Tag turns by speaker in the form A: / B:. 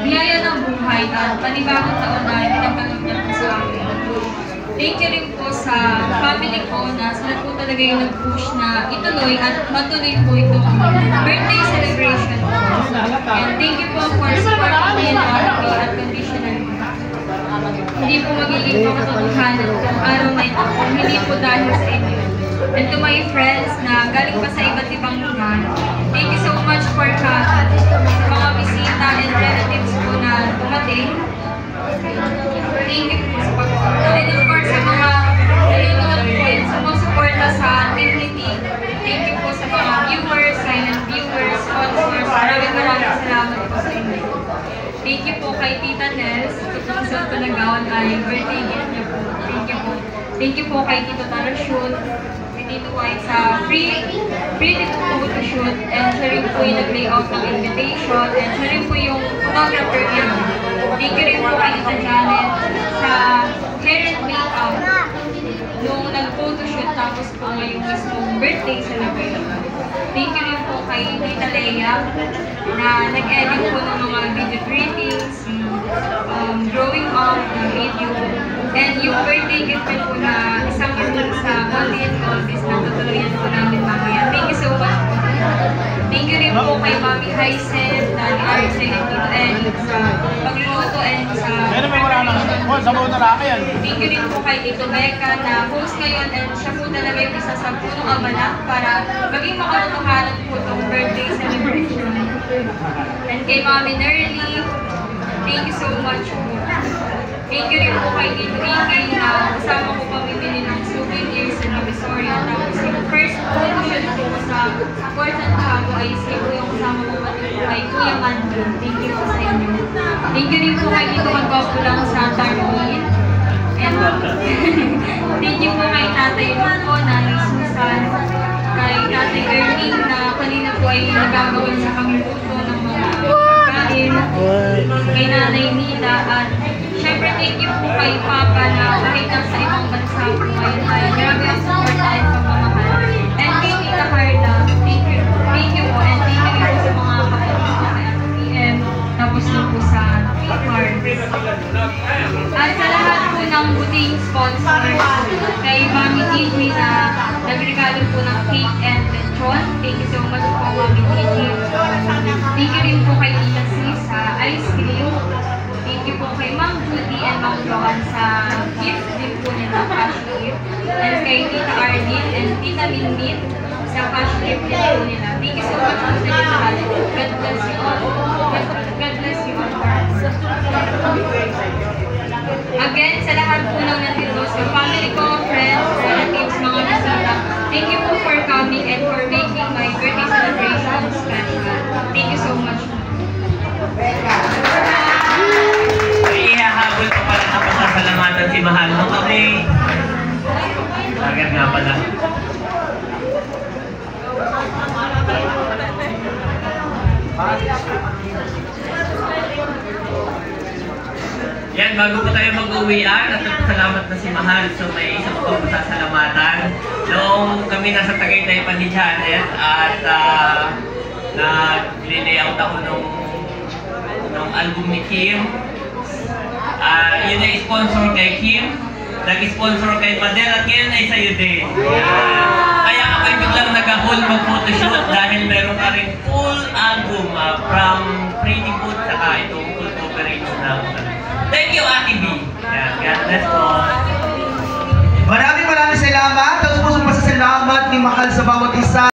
A: biyaya ng buhay at panibagong taon na pinagtanong niya po sa akin. Thank you rin po sa family ko na sila po talaga yung nag-push na ituloy at matuloy po itong birthday celebration po. And thank you po for supporting me unconditionally. Hindi po magiging makatotohanan itong araw na ito kung hindi po dahil sa inyo. And to my friends na galing pa sa iba't ibang lugar, thank you so much for coming. Sa mga bisita and relatives po na dumating, thank you po sa pagpunta. And of course, sa mga nanonood po and sumusuporta sa Dignity, thank you po sa mga viewers, silent viewers, sponsors. Maraming salamat po sa inyo. Thank you po kay Tita Nels, itong suot ko ng gown ay birthday gift niya po. Thank you po. Thank you po kay Tito Tarashoot, kay Tito White sa free photoshoot, and siya rin po yung nag-layout ng invitation, and siya rin po yung photographer niya. Thank you rin po kay Tita Janet sa hair and makeup nung nag-photoshoot tapos po ngayong mismong birthday celebration. Thank you rin po kay Tita Leia na nag-edit po ng mga video greetings, growing up na video, and yung birthday gift po na isang ganun sa Monday office na tutuluyan po namin mamaya. Thank you so much po. Thank you rin po kay Mami Hysen, Daddy Arsen, and Tito Eric sa pagluluto and sa Thank you rin po kay Tito Becca na host ngayon, and siya po talaga yung isa sa punong abala para maging makatotohanan po itong birthday celebration. And kay Mami Nerly, thank you so much po. Thank you rin po kay Tito Ingay na kasama ko pamimili ng souvenirs sa Divisoria. Tapos yung first photoshoot po sa Important Cabo ay siya po yung kasama ko pati po kay Kuya Andrew. Thank you po sa inyo. Thank you rin po kay Tito Magwapo lang sa Tarpin. And thank you po kay Tatay Marco, Nanay Susan, kay Tatay Erling na kanina po ay nagagawin sa pagluto ng mga pagkain, kay Nanay Nita, at syempre thank you po kay Papa na kahit nasa ibang bansa po ngayon ay grabe ang support at pagmamahal. And kay Tita Carla, thank you po, and thank you po sa mga kapatid ko kay PM, tapos na po sa T-Card. At sa lahat po ng buting sponsors, kay Mami DJ na nagregalo po ng cake and lechon, thank you so much po Mami DJ. Thank you rin po kay Tita C sa ice cream. Thank you po kay Ma'am Judy and Ma'am Joan sa gift din po nila, cash gift. And kay Tita Arlene and Tita Minmin sa cash gift din po nila. Thank you so much po sa inyo lahat. God bless you all. God bless you all. Again, sa lahat po ng nandito, sa family ko, friends, relatives, mga bisita, thank you po for coming and for making my birthday celebration special. Thank you so much.
B: Ihahabol pa pala na pasasalamatan si Mahal mo kami. Agad nga pala. Yan, bago po tayo mag-uwian, at salamat na si Mahal. So may isang po pasasalamatan. Noong kami nasa Tagaytay pa ni Janet at na-layout ako nung album ni Kim. Yun ay sponsor kay Kim, nag-sponsor kay Madel, at ngayon ay sa'yo din. Kaya ako ay biglang nag-ahol mag-photoshoot dahil meron ka rin full album from Pretty Good saka itong full coverage na. Thank you, Ate B. God bless po.